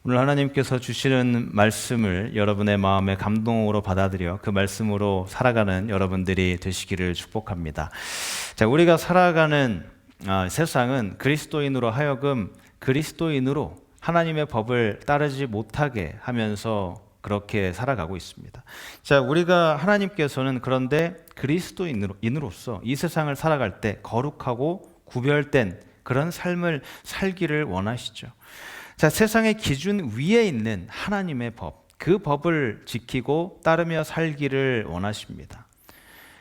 오늘 하나님께서 주시는 말씀을 여러분의 마음의 감동으로 받아들여 그 말씀으로 살아가는 여러분들이 되시기를 축복합니다. 자, 우리가 살아가는 세상은 그리스도인으로 하여금 그리스도인으로 하나님의 법을 따르지 못하게 하면서 그렇게 살아가고 있습니다. 자, 우리가 하나님께서는 그런데 그리스도인으로서 이 세상을 살아갈 때 거룩하고 구별된 그런 삶을 살기를 원하시죠. 자, 세상의 기준 위에 있는 하나님의 법, 그 법을 지키고 따르며 살기를 원하십니다.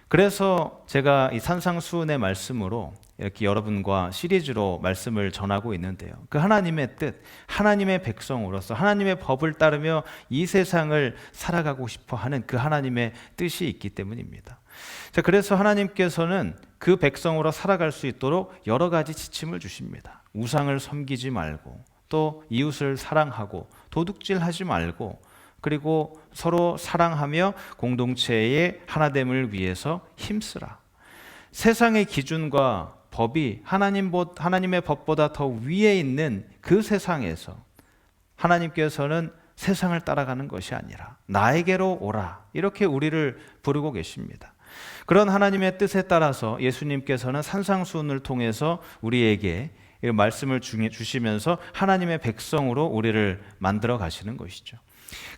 그래서 제가 이 산상수훈의 말씀으로 이렇게 여러분과 시리즈로 말씀을 전하고 있는데요. 그 하나님의 뜻, 하나님의 백성으로서 하나님의 법을 따르며 이 세상을 살아가고 싶어 하는 그 하나님의 뜻이 있기 때문입니다. 자, 그래서 하나님께서는 그 백성으로 살아갈 수 있도록 여러 가지 지침을 주십니다. 우상을 섬기지 말고, 또 이웃을 사랑하고, 도둑질하지 말고, 그리고 서로 사랑하며 공동체의 하나됨을 위해서 힘쓰라. 세상의 기준과 법이 하나님의 법보다 더 위에 있는 그 세상에서 하나님께서는 세상을 따라가는 것이 아니라 나에게로 오라, 이렇게 우리를 부르고 계십니다. 그런 하나님의 뜻에 따라서 예수님께서는 산상수훈을 통해서 우리에게 말씀을 주시면서 하나님의 백성으로 우리를 만들어 가시는 것이죠.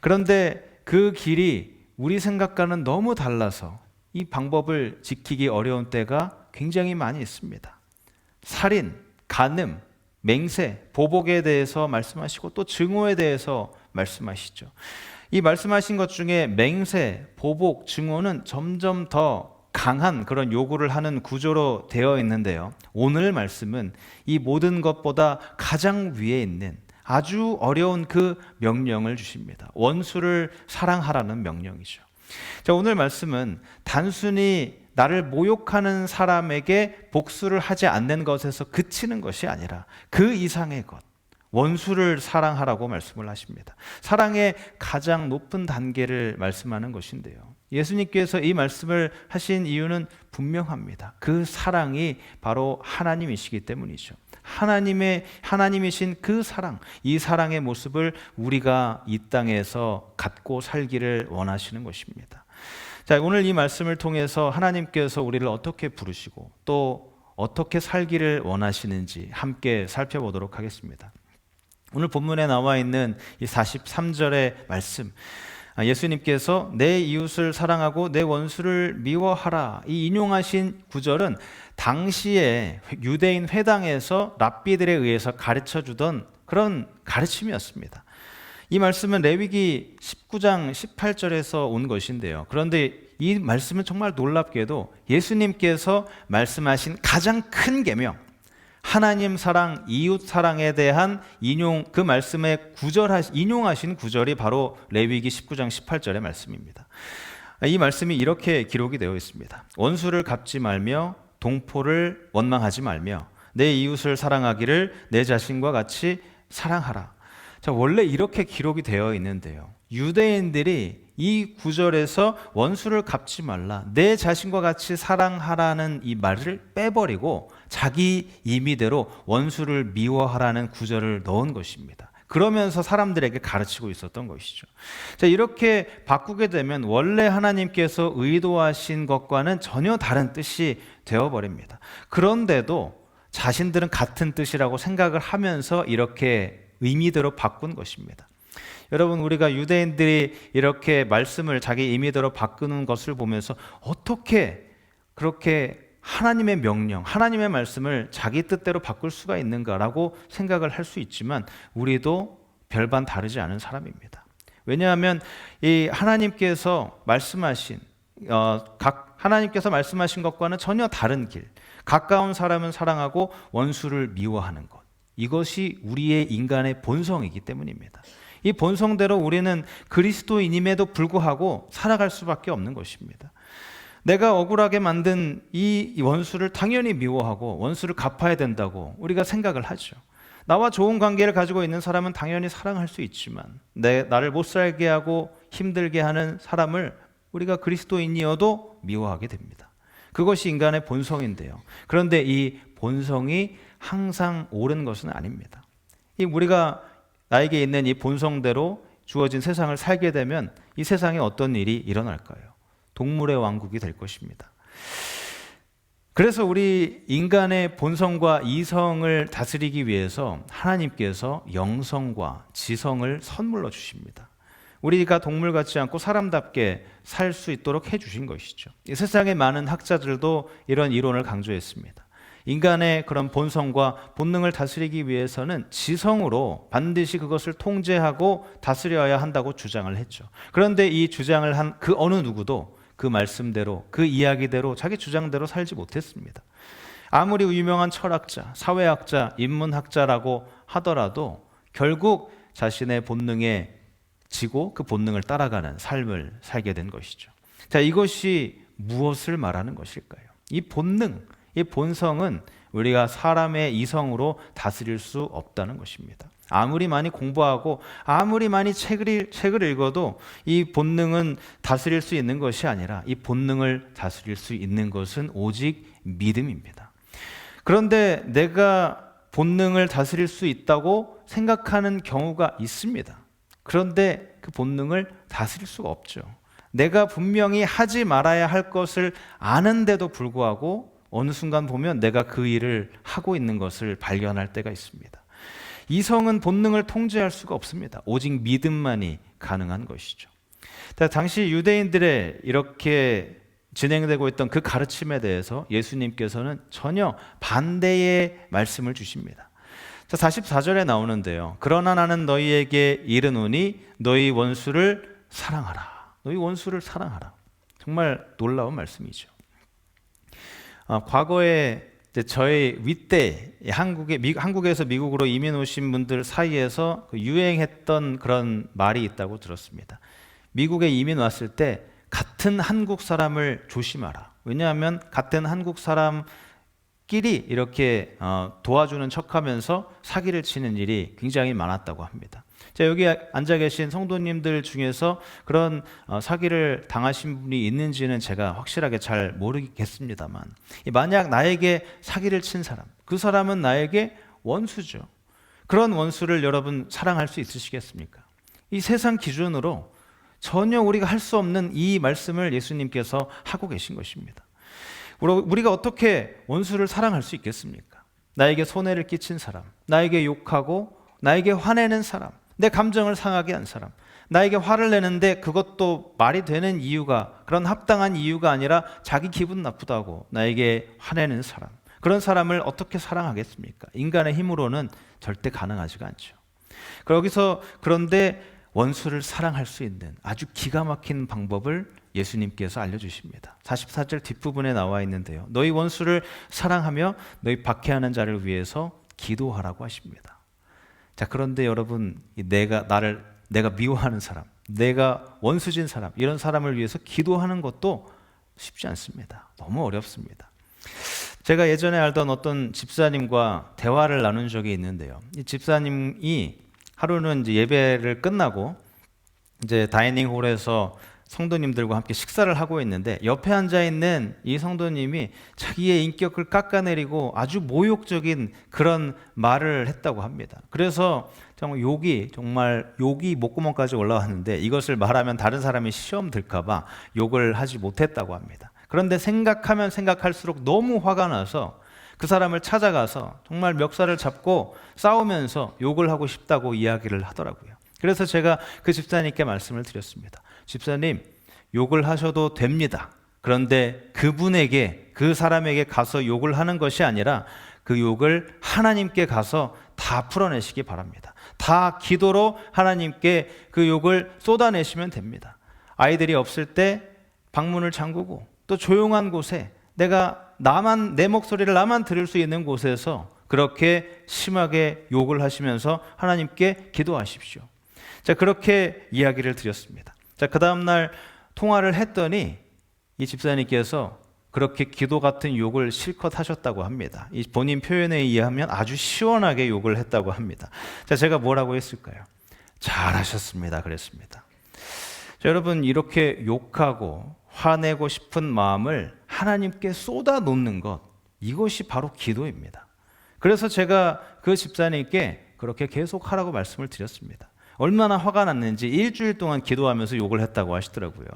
그런데 그 길이 우리 생각과는 너무 달라서 이 방법을 지키기 어려운 때가 굉장히 많이 있습니다. 살인, 간음, 맹세, 보복에 대해서 말씀하시고 또 증오에 대해서 말씀하시죠. 이 말씀하신 것 중에 맹세, 보복, 증오는 점점 더 강한 그런 요구를 하는 구조로 되어 있는데요. 오늘 말씀은 이 모든 것보다 가장 위에 있는 아주 어려운 그 명령을 주십니다. 원수를 사랑하라는 명령이죠. 자, 오늘 말씀은 단순히 나를 모욕하는 사람에게 복수를 하지 않는 것에서 그치는 것이 아니라 그 이상의 것, 원수를 사랑하라고 말씀을 하십니다. 사랑의 가장 높은 단계를 말씀하는 것인데요. 예수님께서 이 말씀을 하신 이유는 분명합니다. 그 사랑이 바로 하나님이시기 때문이죠. 하나님이신 그 사랑, 이 사랑의 모습을 우리가 이 땅에서 갖고 살기를 원하시는 것입니다. 자, 오늘 이 말씀을 통해서 하나님께서 우리를 어떻게 부르시고 또 어떻게 살기를 원하시는지 함께 살펴보도록 하겠습니다. 오늘 본문에 나와 있는 이 43절의 말씀, 예수님께서 내 이웃을 사랑하고 내 원수를 미워하라, 이 인용하신 구절은 당시에 유대인 회당에서 랍비들에 의해서 가르쳐주던 그런 가르침이었습니다. 이 말씀은 레위기 19장 18절에서 온 것인데요. 그런데 이 말씀은 정말 놀랍게도 예수님께서 말씀하신 가장 큰 계명, 하나님 사랑, 이웃 사랑에 대한 그 말씀의 인용하신 구절이 바로 레위기 19장 18절의 말씀입니다. 이 말씀이 이렇게 기록이 되어 있습니다. 원수를 갚지 말며 동포를 원망하지 말며 내 이웃을 사랑하기를 내 자신과 같이 사랑하라. 자, 원래 이렇게 기록이 되어 있는데요. 유대인들이 이 구절에서 원수를 갚지 말라, 내 자신과 같이 사랑하라는 이 말을 빼버리고 자기 임의대로 원수를 미워하라는 구절을 넣은 것입니다. 그러면서 사람들에게 가르치고 있었던 것이죠. 자, 이렇게 바꾸게 되면 원래 하나님께서 의도하신 것과는 전혀 다른 뜻이 되어버립니다. 그런데도 자신들은 같은 뜻이라고 생각을 하면서 이렇게 의미대로 바꾼 것입니다. 여러분, 우리가 유대인들이 이렇게 말씀을 자기 의미대로 바꾸는 것을 보면서 어떻게 그렇게 하나님의 명령, 하나님의 말씀을 자기 뜻대로 바꿀 수가 있는가라고 생각을 할 수 있지만 우리도 별반 다르지 않은 사람입니다. 왜냐하면 이 하나님께서 말씀하신 것과는 전혀 다른 길, 가까운 사람은 사랑하고 원수를 미워하는 것, 이것이 우리의 인간의 본성이기 때문입니다. 이 본성대로 우리는 그리스도인임에도 불구하고 살아갈 수밖에 없는 것입니다. 내가 억울하게 만든 이 원수를 당연히 미워하고 원수를 갚아야 된다고 우리가 생각을 하죠. 나와 좋은 관계를 가지고 있는 사람은 당연히 사랑할 수 있지만 나를 못 살게 하고 힘들게 하는 사람을 우리가 그리스도인이어도 미워하게 됩니다. 그것이 인간의 본성인데요. 그런데 이 본성이 항상 옳은 것은 아닙니다. 우리가 나에게 있는 이 본성대로 주어진 세상을 살게 되면 이 세상에 어떤 일이 일어날까요? 동물의 왕국이 될 것입니다. 그래서 우리 인간의 본성과 이성을 다스리기 위해서 하나님께서 영성과 지성을 선물로 주십니다. 우리가 동물 같지 않고 사람답게 살 수 있도록 해주신 것이죠. 이 세상의 많은 학자들도 이런 이론을 강조했습니다. 인간의 그런 본성과 본능을 다스리기 위해서는 지성으로 반드시 그것을 통제하고 다스려야 한다고 주장을 했죠. 그런데 이 주장을 한 그 어느 누구도 그 말씀대로, 그 이야기대로, 자기 주장대로 살지 못했습니다. 아무리 유명한 철학자, 사회학자, 인문학자라고 하더라도 결국 자신의 본능에 지고 그 본능을 따라가는 삶을 살게 된 것이죠. 자, 이것이 무엇을 말하는 것일까요? 이 본능, 이 본성은 우리가 사람의 이성으로 다스릴 수 없다는 것입니다. 아무리 많이 공부하고 아무리 많이 책을 읽어도 이 본능은 다스릴 수 있는 것이 아니라 이 본능을 다스릴 수 있는 것은 오직 믿음입니다. 그런데 내가 본능을 다스릴 수 있다고 생각하는 경우가 있습니다. 그런데 그 본능을 다스릴 수가 없죠. 내가 분명히 하지 말아야 할 것을 아는데도 불구하고 어느 순간 보면 내가 그 일을 하고 있는 것을 발견할 때가 있습니다. 이성은 본능을 통제할 수가 없습니다. 오직 믿음만이 가능한 것이죠. 당시 유대인들의 이렇게 진행되고 있던 그 가르침에 대해서 예수님께서는 전혀 반대의 말씀을 주십니다. 44절에 나오는데요. 그러나 나는 너희에게 이르노니 너희 원수를 사랑하라. 너희 원수를 사랑하라. 정말 놀라운 말씀이죠. 과거에 저희 윗대 한국에서 미국으로 이민 오신 분들 사이에서 유행했던 그런 말이 있다고 들었습니다. 미국에 이민 왔을 때 같은 한국 사람을 조심하라. 왜냐하면 같은 한국 사람끼리 이렇게 도와주는 척하면서 사기를 치는 일이 굉장히 많았다고 합니다. 자, 여기 앉아 계신 성도님들 중에서 그런 사기를 당하신 분이 있는지는 제가 확실하게 잘 모르겠습니다만, 만약 나에게 사기를 친 사람, 그 사람은 나에게 원수죠. 그런 원수를 여러분 사랑할 수 있으시겠습니까? 이 세상 기준으로 전혀 우리가 할 수 없는 이 말씀을 예수님께서 하고 계신 것입니다. 우리가 어떻게 원수를 사랑할 수 있겠습니까? 나에게 손해를 끼친 사람, 나에게 욕하고 나에게 화내는 사람, 내 감정을 상하게 한 사람, 나에게 화를 내는데 그것도 말이 되는 이유가, 그런 합당한 이유가 아니라 자기 기분 나쁘다고 나에게 화내는 사람, 그런 사람을 어떻게 사랑하겠습니까? 인간의 힘으로는 절대 가능하지가 않죠. 그런데 원수를 사랑할 수 있는 아주 기가 막힌 방법을 예수님께서 알려주십니다. 44절 뒷부분에 나와 있는데요. 너희 원수를 사랑하며 너희 박해하는 자를 위해서 기도하라고 하십니다. 자, 그런데 여러분, 내가 미워하는 사람, 내가 원수진 사람, 이런 사람을 위해서 기도하는 것도 쉽지 않습니다. 너무 어렵습니다. 제가 예전에 알던 어떤 집사님과 대화를 나눈 적이 있는데요. 이 집사님이 하루는 이제 예배를 끝나고 이제 다이닝홀에서 성도님들과 함께 식사를 하고 있는데 옆에 앉아 있는 이 성도님이 자기의 인격을 깎아내리고 아주 모욕적인 그런 말을 했다고 합니다. 그래서 정말 욕이 목구멍까지 올라왔는데 이것을 말하면 다른 사람이 시험 들까 봐 욕을 하지 못했다고 합니다. 그런데 생각하면 생각할수록 너무 화가 나서 그 사람을 찾아가서 정말 멱살을 잡고 싸우면서 욕을 하고 싶다고 이야기를 하더라고요. 그래서 제가 그 집사님께 말씀을 드렸습니다. 집사님, 욕을 하셔도 됩니다. 그런데 그 사람에게 가서 욕을 하는 것이 아니라 그 욕을 하나님께 가서 다 풀어내시기 바랍니다. 다 기도로 하나님께 그 욕을 쏟아내시면 됩니다. 아이들이 없을 때 방문을 잠그고 또 조용한 곳에 내 목소리를 나만 들을 수 있는 곳에서 그렇게 심하게 욕을 하시면서 하나님께 기도하십시오. 자, 그렇게 이야기를 드렸습니다. 자, 그 다음날 통화를 했더니 이 집사님께서 그렇게 기도 같은 욕을 실컷 하셨다고 합니다. 이 본인 표현에 의하면 아주 시원하게 욕을 했다고 합니다. 자, 제가 뭐라고 했을까요? 잘하셨습니다. 그랬습니다. 자, 여러분, 이렇게 욕하고 화내고 싶은 마음을 하나님께 쏟아놓는 것, 이것이 바로 기도입니다. 그래서 제가 그 집사님께 그렇게 계속 하라고 말씀을 드렸습니다. 얼마나 화가 났는지 일주일 동안 기도하면서 욕을 했다고 하시더라고요.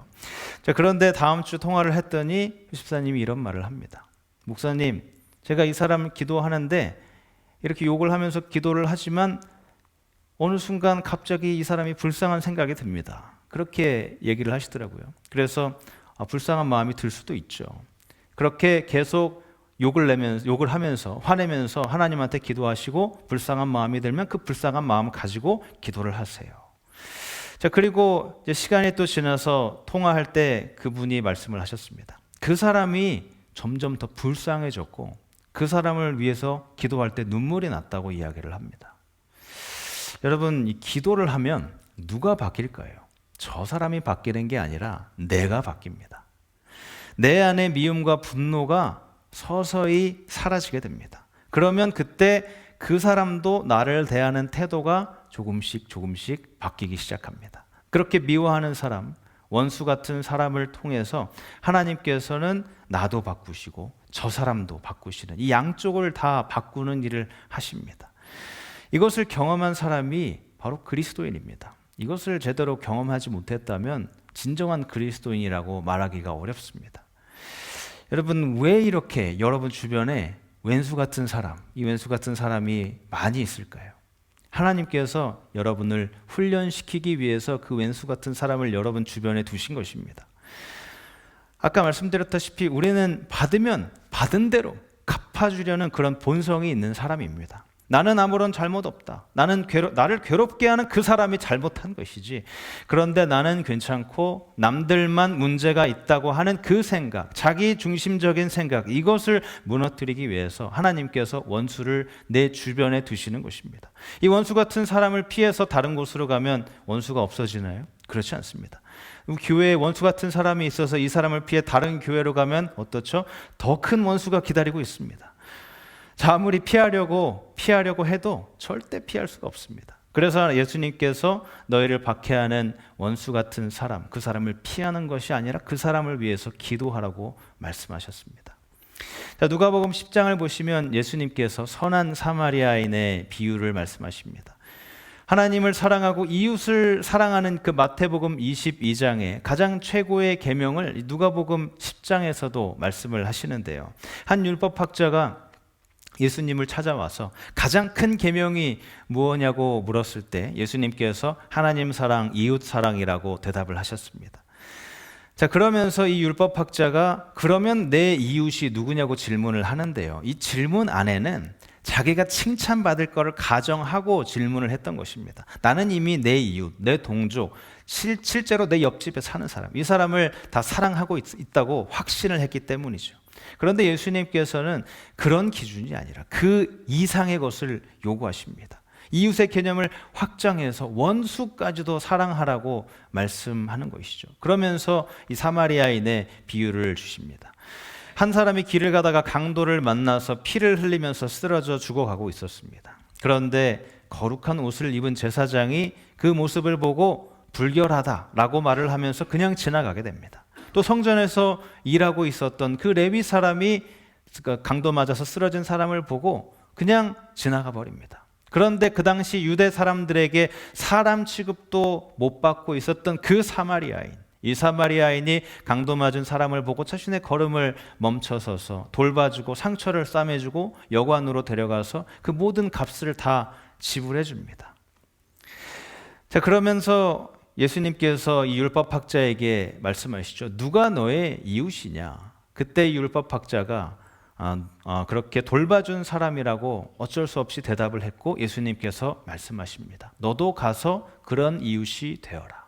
자, 그런데 다음 주 통화를 했더니 집사님이 이런 말을 합니다. 목사님, 제가 이 사람 기도하는데 이렇게 욕을 하면서 기도를 하지만 어느 순간 갑자기 이 사람이 불쌍한 생각이 듭니다. 그렇게 얘기를 하시더라고요. 그래서 불쌍한 마음이 들 수도 있죠. 그렇게 계속 욕을 하면서 화내면서 하나님한테 기도하시고 불쌍한 마음이 들면 그 불쌍한 마음 가지고 기도를 하세요. 자, 그리고 이제 시간이 또 지나서 통화할 때 그분이 말씀을 하셨습니다. 그 사람이 점점 더 불쌍해졌고 그 사람을 위해서 기도할 때 눈물이 났다고 이야기를 합니다. 여러분, 이 기도를 하면 누가 바뀔까요? 저 사람이 바뀌는 게 아니라 내가 바뀝니다. 내 안에 미움과 분노가 서서히 사라지게 됩니다. 그러면 그때 그 사람도 나를 대하는 태도가 조금씩 바뀌기 시작합니다. 그렇게 미워하는 사람, 원수 같은 사람을 통해서 하나님께서는 나도 바꾸시고 저 사람도 바꾸시는 이 양쪽을 다 바꾸는 일을 하십니다. 이것을 경험한 사람이 바로 그리스도인입니다. 이것을 제대로 경험하지 못했다면 진정한 그리스도인이라고 말하기가 어렵습니다. 여러분, 왜 이렇게 여러분 주변에 왼수 같은 사람, 이 왼수 같은 사람이 많이 있을까요? 하나님께서 여러분을 훈련시키기 위해서 그 왼수 같은 사람을 여러분 주변에 두신 것입니다. 아까 말씀드렸다시피 우리는 받으면 받은 대로 갚아주려는 그런 본성이 있는 사람입니다. 나는 아무런 잘못 없다. 나를 괴롭게 하는 그 사람이 잘못한 것이지. 그런데 나는 괜찮고 남들만 문제가 있다고 하는 그 생각, 자기 중심적인 생각, 이것을 무너뜨리기 위해서 하나님께서 원수를 내 주변에 두시는 것입니다. 이 원수 같은 사람을 피해서 다른 곳으로 가면 원수가 없어지나요? 그렇지 않습니다. 교회에 원수 같은 사람이 있어서 이 사람을 피해 다른 교회로 가면 어떻죠? 더 큰 원수가 기다리고 있습니다. 자, 아무리 피하려고 해도 절대 피할 수가 없습니다. 그래서 예수님께서 너희를 박해하는 원수 같은 사람, 그 사람을 피하는 것이 아니라 그 사람을 위해서 기도하라고 말씀하셨습니다. 자, 누가복음 10장을 보시면 예수님께서 선한 사마리아인의 비유를 말씀하십니다. 하나님을 사랑하고 이웃을 사랑하는 그 마태복음 22장에 가장 최고의 계명을 누가복음 10장에서도 말씀을 하시는데요. 한 율법학자가 예수님을 찾아와서 가장 큰 계명이 무엇냐고 물었을 때 예수님께서 하나님 사랑, 이웃 사랑이라고 대답을 하셨습니다. 자, 그러면서 이 율법학자가 그러면 내 이웃이 누구냐고 질문을 하는데요. 이 질문 안에는 자기가 칭찬받을 것을 가정하고 질문을 했던 것입니다. 나는 이미 내 이웃, 내 동족, 실제로 내 옆집에 사는 사람, 이 사람을 다 사랑하고 있다고 확신을 했기 때문이죠. 그런데 예수님께서는 그런 기준이 아니라 그 이상의 것을 요구하십니다. 이웃의 개념을 확장해서 원수까지도 사랑하라고 말씀하는 것이죠. 그러면서 이 사마리아인의 비유를 주십니다. 한 사람이 길을 가다가 강도를 만나서 피를 흘리면서 쓰러져 죽어가고 있었습니다. 그런데 거룩한 옷을 입은 제사장이 그 모습을 보고 불결하다라고 말을 하면서 그냥 지나가게 됩니다. 또 성전에서 일하고 있었던 그 레위 사람이 강도 맞아서 쓰러진 사람을 보고 그냥 지나가 버립니다. 그런데 그 당시 유대 사람들에게 사람 취급도 못 받고 있었던 그 사마리아인, 이 사마리아인이 강도 맞은 사람을 보고 자신의 걸음을 멈춰서서 돌봐주고 상처를 싸매주고 여관으로 데려가서 그 모든 값을 다 지불해 줍니다. 자, 그러면서 예수님께서 이 율법학자에게 말씀하시죠. 누가 너의 이웃이냐? 그때 이 율법학자가 그렇게 돌봐준 사람이라고 어쩔 수 없이 대답을 했고 예수님께서 말씀하십니다. 너도 가서 그런 이웃이 되어라.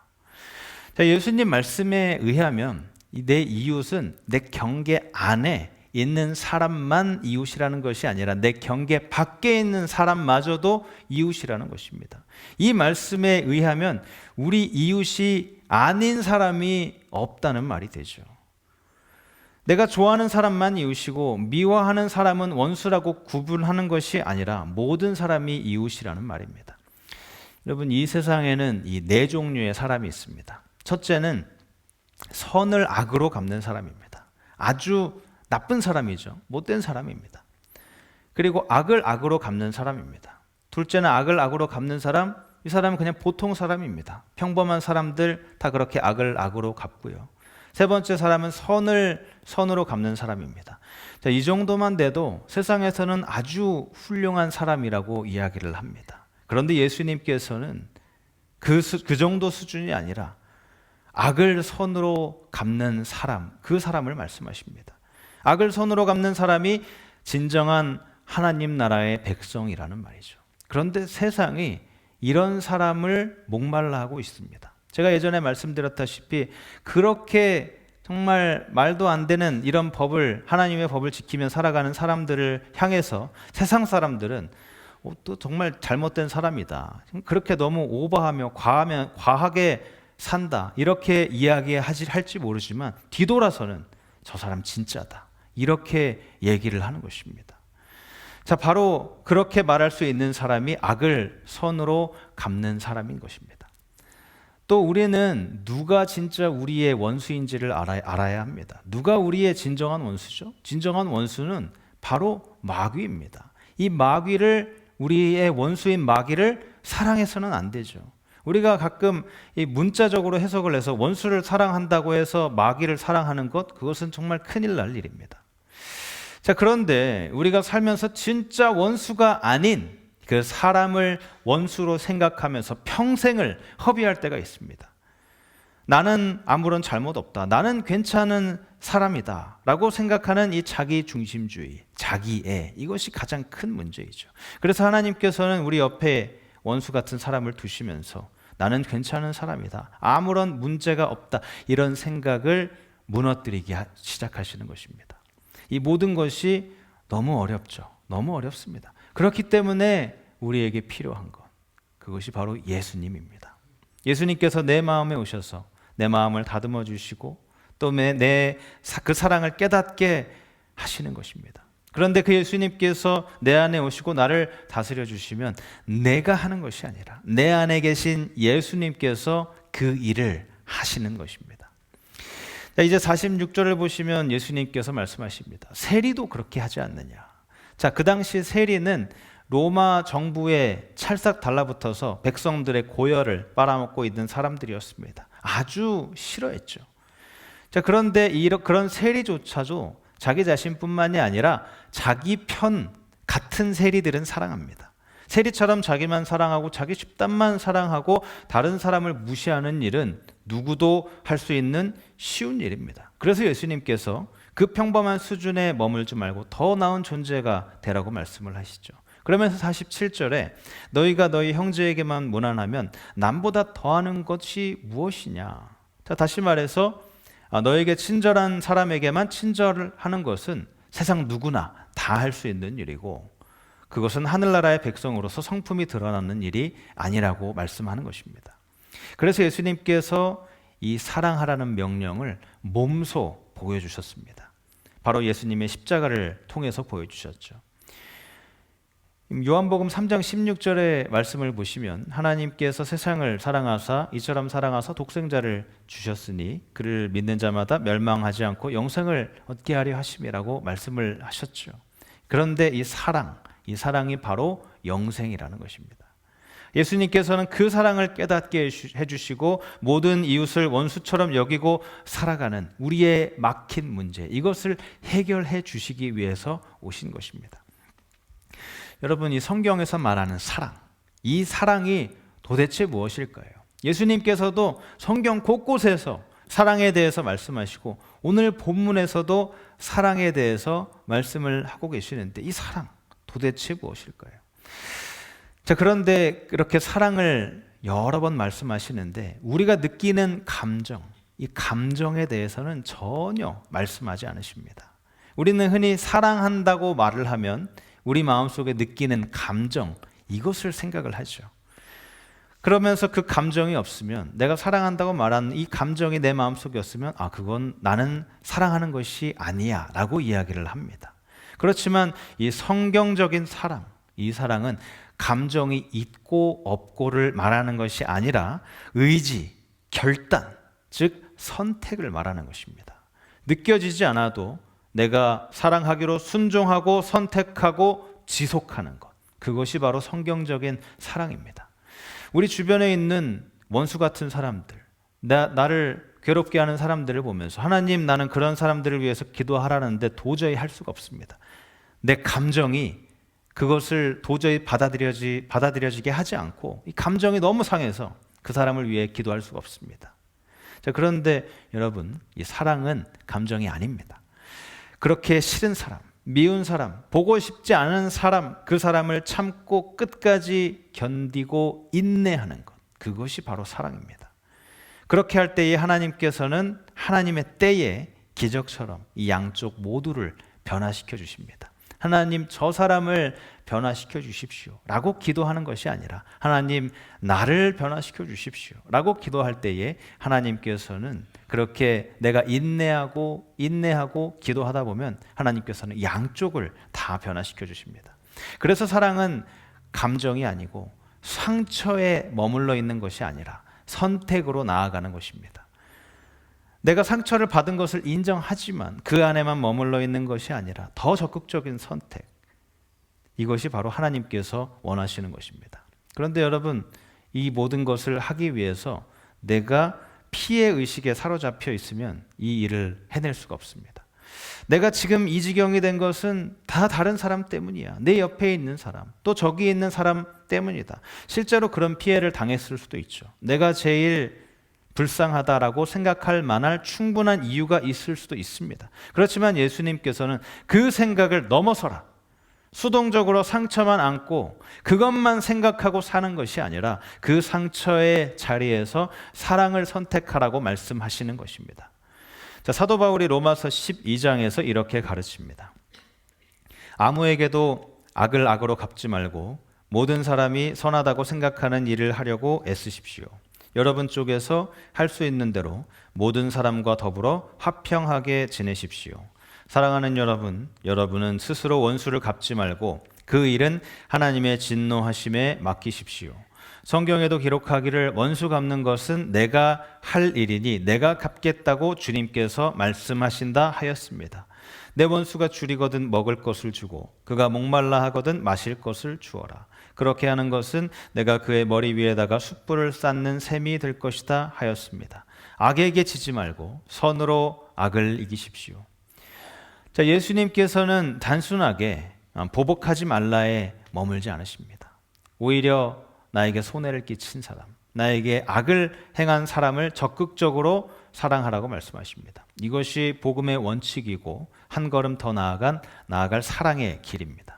자, 예수님 말씀에 의하면 내 이웃은 내 경계 안에 있는 사람만 이웃이라는 것이 아니라 내 경계 밖에 있는 사람마저도 이웃이라는 것입니다. 이 말씀에 의하면 우리 이웃이 아닌 사람이 없다는 말이 되죠. 내가 좋아하는 사람만 이웃이고 미워하는 사람은 원수라고 구분하는 것이 아니라 모든 사람이 이웃이라는 말입니다. 여러분, 이 세상에는 이 네 종류의 사람이 있습니다. 첫째는 선을 악으로 갚는 사람입니다. 아주 나쁜 사람이죠. 못된 사람입니다. 그리고 악을 악으로 갚는 사람입니다. 둘째는 악을 악으로 갚는 사람. 이 사람은 그냥 보통 사람입니다. 평범한 사람들 다 그렇게 악을 악으로 갚고요. 세 번째 사람은 선을 선으로 갚는 사람입니다. 자, 이 정도만 돼도 세상에서는 아주 훌륭한 사람이라고 이야기를 합니다. 그런데 예수님께서는 그 정도 수준이 아니라 악을 선으로 갚는 사람, 그 사람을 말씀하십니다. 악을 선으로 갚는 사람이 진정한 하나님 나라의 백성이라는 말이죠. 그런데 세상이 이런 사람을 목말라 하고 있습니다. 제가 예전에 말씀드렸다시피 그렇게 정말 말도 안 되는 이런 법을, 하나님의 법을 지키며 살아가는 사람들을 향해서 세상 사람들은 또 정말 잘못된 사람이다, 그렇게 너무 오버하며 과하게 산다, 이렇게 이야기할지 모르지만 뒤돌아서는 저 사람 진짜다, 이렇게 얘기를 하는 것입니다. 자, 바로 그렇게 말할 수 있는 사람이 악을 선으로 갚는 사람인 것입니다. 또 우리는 누가 진짜 우리의 원수인지를 알아야 합니다. 누가 우리의 진정한 원수죠? 진정한 원수는 바로 마귀입니다. 이 마귀를, 우리의 원수인 마귀를 사랑해서는 안 되죠. 우리가 가끔 이 문자적으로 해석을 해서 원수를 사랑한다고 해서 마귀를 사랑하는 것, 그것은 정말 큰일 날 일입니다. 자, 그런데 우리가 살면서 진짜 원수가 아닌 그 사람을 원수로 생각하면서 평생을 허비할 때가 있습니다. 나는 아무런 잘못 없다, 나는 괜찮은 사람이다 라고 생각하는 이 자기 중심주의, 자기애, 이것이 가장 큰 문제이죠. 그래서 하나님께서는 우리 옆에 원수 같은 사람을 두시면서 나는 괜찮은 사람이다, 아무런 문제가 없다, 이런 생각을 무너뜨리기 시작하시는 것입니다. 이 모든 것이 너무 어렵죠. 너무 어렵습니다. 그렇기 때문에 우리에게 필요한 것, 그것이 바로 예수님입니다. 예수님께서 내 마음에 오셔서 내 마음을 다듬어 주시고 또 그 사랑을 깨닫게 하시는 것입니다. 그런데 그 예수님께서 내 안에 오시고 나를 다스려 주시면 내가 하는 것이 아니라 내 안에 계신 예수님께서 그 일을 하시는 것입니다. 자, 이제 46절을 보시면 예수님께서 말씀하십니다. 세리도 그렇게 하지 않느냐. 자, 그 당시 세리는 로마 정부에 찰싹 달라붙어서 백성들의 고열을 빨아먹고 있는 사람들이었습니다. 아주 싫어했죠. 자, 그런데 그런 세리조차도 자기 자신뿐만이 아니라 자기 편 같은 세리들은 사랑합니다. 세리처럼 자기만 사랑하고 자기 집단만 사랑하고 다른 사람을 무시하는 일은 누구도 할 수 있는 쉬운 일입니다. 그래서 예수님께서 그 평범한 수준에 머물지 말고 더 나은 존재가 되라고 말씀을 하시죠. 그러면서 47절에 너희가 너희 형제에게만 무난하면 남보다 더하는 것이 무엇이냐. 자, 다시 말해서 너에게 친절한 사람에게만 친절을 하는 것은 세상 누구나 다 할 수 있는 일이고 그것은 하늘나라의 백성으로서 성품이 드러나는 일이 아니라고 말씀하는 것입니다. 그래서 예수님께서 이 사랑하라는 명령을 몸소 보여주셨습니다. 바로 예수님의 십자가를 통해서 보여주셨죠. 요한복음 3장 16절의 말씀을 보시면 하나님께서 세상을 사랑하사 이처럼 사랑하사 독생자를 주셨으니 그를 믿는 자마다 멸망하지 않고 영생을 얻게 하려 하심이라고 말씀을 하셨죠. 그런데 이 사랑이 바로 영생이라는 것입니다. 예수님께서는 그 사랑을 깨닫게 해주시고 모든 이웃을 원수처럼 여기고 살아가는 우리의 막힌 문제, 이것을 해결해 주시기 위해서 오신 것입니다. 여러분, 이 성경에서 말하는 사랑, 이 사랑이 도대체 무엇일까요? 예수님께서도 성경 곳곳에서 사랑에 대해서 말씀하시고 오늘 본문에서도 사랑에 대해서 말씀을 하고 계시는데 이 사랑 도대체 무엇일까요? 자, 그런데 그렇게 사랑을 여러 번 말씀하시는데 우리가 느끼는 감정, 이 감정에 대해서는 전혀 말씀하지 않으십니다. 우리는 흔히 사랑한다고 말을 하면 우리 마음속에 느끼는 감정, 이것을 생각을 하죠. 그러면서 그 감정이 없으면, 내가 사랑한다고 말하는 이 감정이 내 마음속에 없으면 그건 나는 사랑하는 것이 아니야 라고 이야기를 합니다. 그렇지만 이 성경적인 사랑, 이 사랑은 감정이 있고 없고를 말하는 것이 아니라 의지, 결단, 즉 선택을 말하는 것입니다. 느껴지지 않아도 내가 사랑하기로 순종하고 선택하고 지속하는 것, 그것이 바로 성경적인 사랑입니다. 우리 주변에 있는 원수 같은 사람들, 나를 괴롭게 하는 사람들을 보면서 하나님, 나는 그런 사람들을 위해서 기도하라는데 도저히 할 수가 없습니다. 내 감정이 그것을 도저히 받아들여지게 하지 않고 이 감정이 너무 상해서 그 사람을 위해 기도할 수가 없습니다. 자, 그런데 여러분, 이 사랑은 감정이 아닙니다. 그렇게 싫은 사람, 미운 사람, 보고 싶지 않은 사람, 그 사람을 참고 끝까지 견디고 인내하는 것, 그것이 바로 사랑입니다. 그렇게 할 때에 하나님께서는 하나님의 때에 기적처럼 이 양쪽 모두를 변화시켜 주십니다. 하나님, 저 사람을 변화시켜 주십시오 라고 기도하는 것이 아니라 하나님, 나를 변화시켜 주십시오 라고 기도할 때에 하나님께서는 그렇게 내가 인내하고 기도하다 보면 하나님께서는 양쪽을 다 변화시켜 주십니다. 그래서 사랑은 감정이 아니고 상처에 머물러 있는 것이 아니라 선택으로 나아가는 것입니다. 내가 상처를 받은 것을 인정하지만 그 안에만 머물러 있는 것이 아니라 더 적극적인 선택, 이것이 바로 하나님께서 원하시는 것입니다. 그런데 여러분, 이 모든 것을 하기 위해서 내가 피해의식에 사로잡혀 있으면 이 일을 해낼 수가 없습니다. 내가 지금 이 지경이 된 것은 다 다른 사람 때문이야. 내 옆에 있는 사람, 또 저기 있는 사람 때문이다. 실제로 그런 피해를 당했을 수도 있죠. 내가 제일 불쌍하다라고 생각할 만한 충분한 이유가 있을 수도 있습니다. 그렇지만 예수님께서는 그 생각을 넘어서라, 수동적으로 상처만 안고 그것만 생각하고 사는 것이 아니라 그 상처의 자리에서 사랑을 선택하라고 말씀하시는 것입니다. 자, 사도 바울이 로마서 12장에서 이렇게 가르칩니다. 아무에게도 악을 악으로 갚지 말고 모든 사람이 선하다고 생각하는 일을 하려고 애쓰십시오. 여러분 쪽에서 할 수 있는 대로 모든 사람과 더불어 화평하게 지내십시오. 사랑하는 여러분, 여러분은 스스로 원수를 갚지 말고 그 일은 하나님의 진노하심에 맡기십시오. 성경에도 기록하기를 원수 갚는 것은 내가 할 일이니 내가 갚겠다고 주님께서 말씀하신다 하였습니다. 내 원수가 줄이거든 먹을 것을 주고 그가 목말라 하거든 마실 것을 주어라. 그렇게 하는 것은 내가 그의 머리 위에다가 숯불을 쌓는 셈이 될 것이다 하였습니다. 악에게 지지 말고 선으로 악을 이기십시오. 자, 예수님께서는 단순하게 보복하지 말라에 머물지 않으십니다. 오히려 나에게 손해를 끼친 사람, 나에게 악을 행한 사람을 적극적으로 사랑하라고 말씀하십니다. 이것이 복음의 원칙이고 한 걸음 더 나아갈 사랑의 길입니다.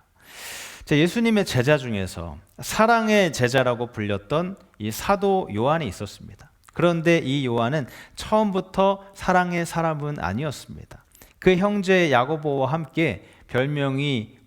예수님의 제자 중에서 사랑의 제자라고 불렸던 이 사도 요한이 있었습니다. 그런데 이 요한은 처음부터 사랑의 사람은 아니었습니다. 그 형제 야고보와 함께 별명이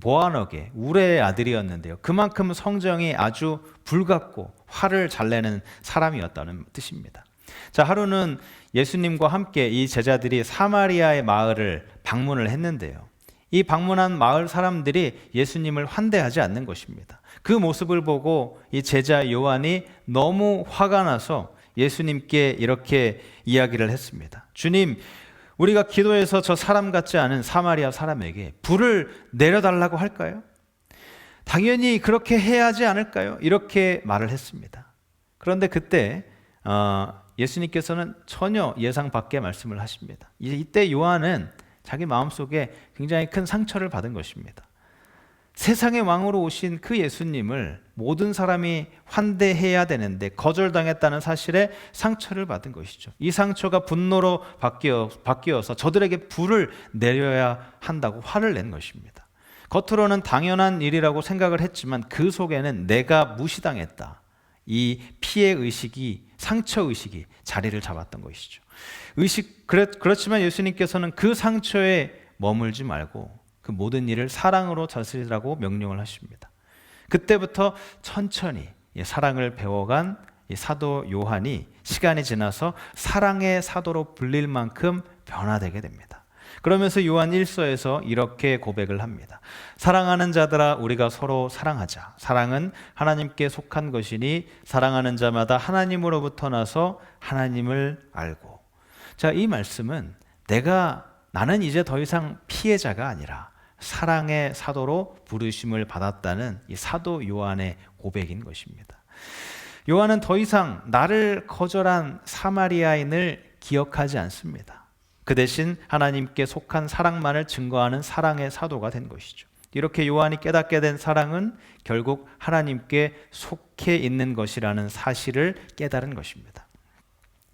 보아너게, 우레의 아들이었는데요. 그만큼 성정이 아주 불같고 화를 잘 내는 사람이었다는 뜻입니다. 자, 하루는 예수님과 함께 이 제자들이 사마리아의 마을을 방문을 했는데요. 이 방문한 마을 사람들이 예수님을 환대하지 않는 것입니다. 그 모습을 보고 이 제자 요한이 너무 화가 나서 예수님께 이렇게 이야기를 했습니다. 주님, 우리가 기도해서 저 사람 같지 않은 사마리아 사람에게 불을 내려달라고 할까요? 당연히 그렇게 해야 하지 않을까요? 이렇게 말을 했습니다. 그런데 그때 예수님께서는 전혀 예상 밖의 말씀을 하십니다. 이때 요한은 자기 마음속에 굉장히 큰 상처를 받은 것입니다. 세상의 왕으로 오신 그 예수님을 모든 사람이 환대해야 되는데 거절당했다는 사실에 상처를 받은 것이죠. 이 상처가 분노로 바뀌어서 저들에게 불을 내려야 한다고 화를 낸 것입니다. 겉으로는 당연한 일이라고 생각을 했지만 그 속에는 내가 무시당했다, 이 피해의식이, 상처의식이 자리를 잡았던 것이죠. 그렇지만 예수님께서는 그 상처에 머물지 말고 그 모든 일을 사랑으로 다스리라고 명령을 하십니다. 그때부터 천천히 사랑을 배워간 이 사도 요한이 시간이 지나서 사랑의 사도로 불릴 만큼 변화되게 됩니다. 그러면서 요한 1서에서 이렇게 고백을 합니다. 사랑하는 자들아, 우리가 서로 사랑하자. 사랑은 하나님께 속한 것이니 사랑하는 자마다 하나님으로부터 나서 하나님을 알고. 자, 이 말씀은 나는 이제 더 이상 피해자가 아니라 사랑의 사도로 부르심을 받았다는 이 사도 요한의 고백인 것입니다. 요한은 더 이상 나를 거절한 사마리아인을 기억하지 않습니다. 그 대신 하나님께 속한 사랑만을 증거하는 사랑의 사도가 된 것이죠. 이렇게 요한이 깨닫게 된 사랑은 결국 하나님께 속해 있는 것이라는 사실을 깨달은 것입니다.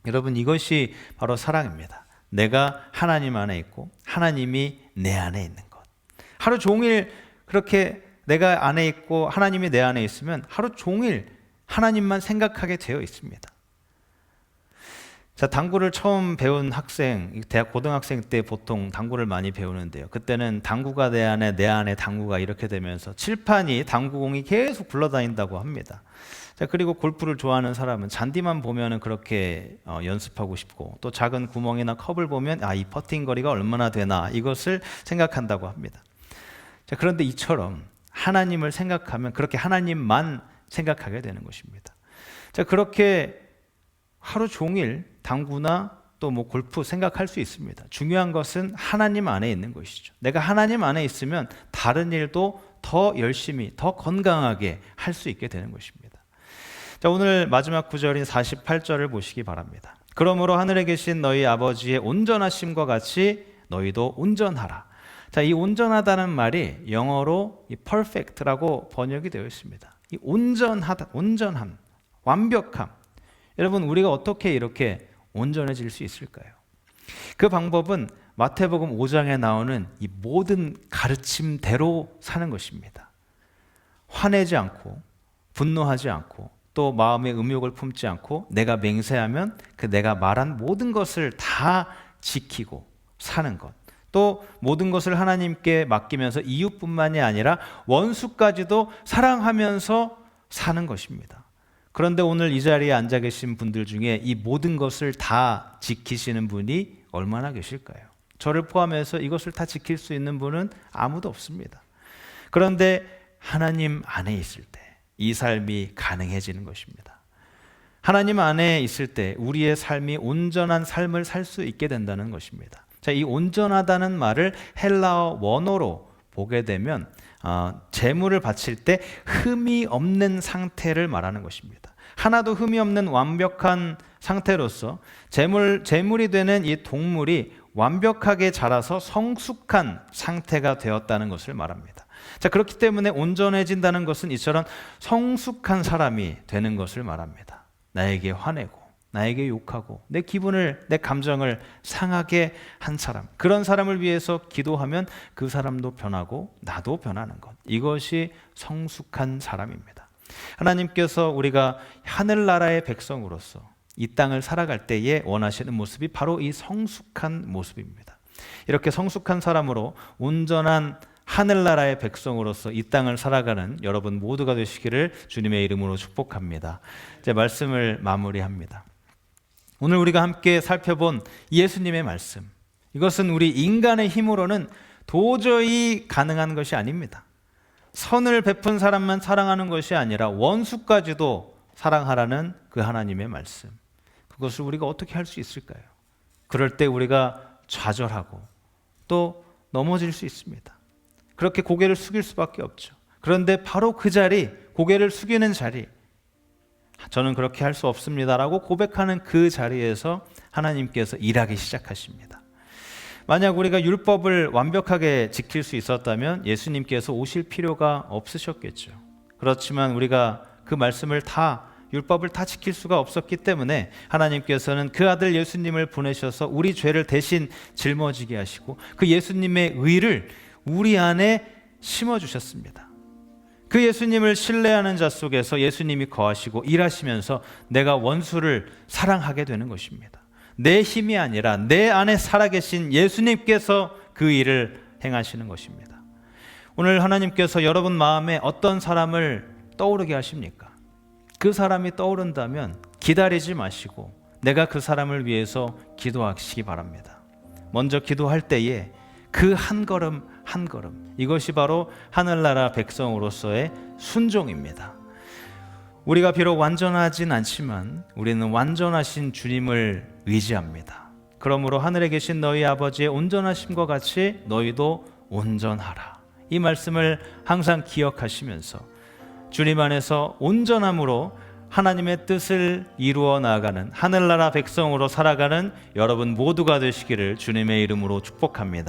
여러분, 이것이 바로 사랑입니다. 내가 하나님 안에 있고 하나님이 내 안에 있는 것. 하루 종일 그렇게 내가 안에 있고 하나님이 내 안에 있으면 하루 종일 하나님만 생각하게 되어 있습니다. 자, 당구를 처음 배운 학생, 대학 고등학생 때 보통 당구를 많이 배우는데요. 그때는 당구가 내 안에 당구가 이렇게 되면서 칠판이 당구공이 계속 굴러다닌다고 합니다. 자, 그리고 골프를 좋아하는 사람은 잔디만 보면은 그렇게 연습하고 싶고, 또 작은 구멍이나 컵을 보면 이 퍼팅 거리가 얼마나 되나 이것을 생각한다고 합니다. 자, 그런데 이처럼 하나님을 생각하면 그렇게 하나님만 생각하게 되는 것입니다. 자, 그렇게 하루 종일 당구나 또 골프 생각할 수 있습니다. 중요한 것은 하나님 안에 있는 것이죠. 내가 하나님 안에 있으면 다른 일도 더 열심히, 더 건강하게 할 수 있게 되는 것입니다. 자, 오늘 마지막 구절인 48절을 보시기 바랍니다. 그러므로 하늘에 계신 너희 아버지의 온전하심과 같이 너희도 온전하라. 자, 이 온전하다는 말이 영어로 이 perfect라고 번역이 되어 있습니다. 이 온전하다, 온전함, 완벽함. 여러분, 우리가 어떻게 이렇게 온전해질 수 있을까요? 그 방법은 마태복음 5장에 나오는 이 모든 가르침대로 사는 것입니다. 화내지 않고, 분노하지 않고, 또 마음의 음욕을 품지 않고, 내가 맹세하면 그 내가 말한 모든 것을 다 지키고 사는 것. 또 모든 것을 하나님께 맡기면서 이웃뿐만이 아니라 원수까지도 사랑하면서 사는 것입니다. 그런데 오늘 이 자리에 앉아 계신 분들 중에 이 모든 것을 다 지키시는 분이 얼마나 계실까요? 저를 포함해서 이것을 다 지킬 수 있는 분은 아무도 없습니다. 그런데 하나님 안에 있을 때 이 삶이 가능해지는 것입니다. 하나님 안에 있을 때 우리의 삶이 온전한 삶을 살 수 있게 된다는 것입니다. 자, 이 온전하다는 말을 헬라어 원어로 보게 되면 재물을 바칠 때 흠이 없는 상태를 말하는 것입니다. 하나도 흠이 없는 완벽한 상태로서 재물이 되는 이 동물이 완벽하게 자라서 성숙한 상태가 되었다는 것을 말합니다. 자, 그렇기 때문에 온전해진다는 것은 이처럼 성숙한 사람이 되는 것을 말합니다. 나에게 화내고 나에게 욕하고 내 기분을, 내 감정을 상하게 한 사람, 그런 사람을 위해서 기도하면 그 사람도 변하고 나도 변하는 것, 이것이 성숙한 사람입니다. 하나님께서 우리가 하늘나라의 백성으로서 이 땅을 살아갈 때에 원하시는 모습이 바로 이 성숙한 모습입니다. 이렇게 성숙한 사람으로 온전한 하늘나라의 백성으로서 이 땅을 살아가는 여러분 모두가 되시기를 주님의 이름으로 축복합니다. 이제 말씀을 마무리합니다. 오늘 우리가 함께 살펴본 예수님의 말씀, 이것은 우리 인간의 힘으로는 도저히 가능한 것이 아닙니다. 선을 베푼 사람만 사랑하는 것이 아니라 원수까지도 사랑하라는 그 하나님의 말씀, 그것을 우리가 어떻게 할 수 있을까요? 그럴 때 우리가 좌절하고 또 넘어질 수 있습니다. 그렇게 고개를 숙일 수밖에 없죠. 그런데 바로 그 자리, 고개를 숙이는 자리, 저는 그렇게 할 수 없습니다라고 고백하는 그 자리에서 하나님께서 일하기 시작하십니다. 만약 우리가 율법을 완벽하게 지킬 수 있었다면 예수님께서 오실 필요가 없으셨겠죠. 그렇지만 우리가 그 말씀을 율법을 다 지킬 수가 없었기 때문에 하나님께서는 그 아들 예수님을 보내셔서 우리 죄를 대신 짊어지게 하시고 그 예수님의 의를 우리 안에 심어주셨습니다. 그 예수님을 신뢰하는 자 속에서 예수님이 거하시고 일하시면서 내가 원수를 사랑하게 되는 것입니다. 내 힘이 아니라 내 안에 살아계신 예수님께서 그 일을 행하시는 것입니다. 오늘 하나님께서 여러분 마음에 어떤 사람을 떠오르게 하십니까? 그 사람이 떠오른다면 기다리지 마시고 내가 그 사람을 위해서 기도하시기 바랍니다. 먼저 기도할 때에 그 한 걸음 한 걸음, 이것이 바로 하늘나라 백성으로서의 순종입니다. 우리가 비록 완전하진 않지만 우리는 완전하신 주님을 의지합니다. 그러므로 하늘에 계신 너희 아버지의 온전하심과 같이 너희도 온전하라. 이 말씀을 항상 기억하시면서 주님 안에서 온전함으로 하나님의 뜻을 이루어 나아가는 하늘나라 백성으로 살아가는 여러분 모두가 되시기를 주님의 이름으로 축복합니다.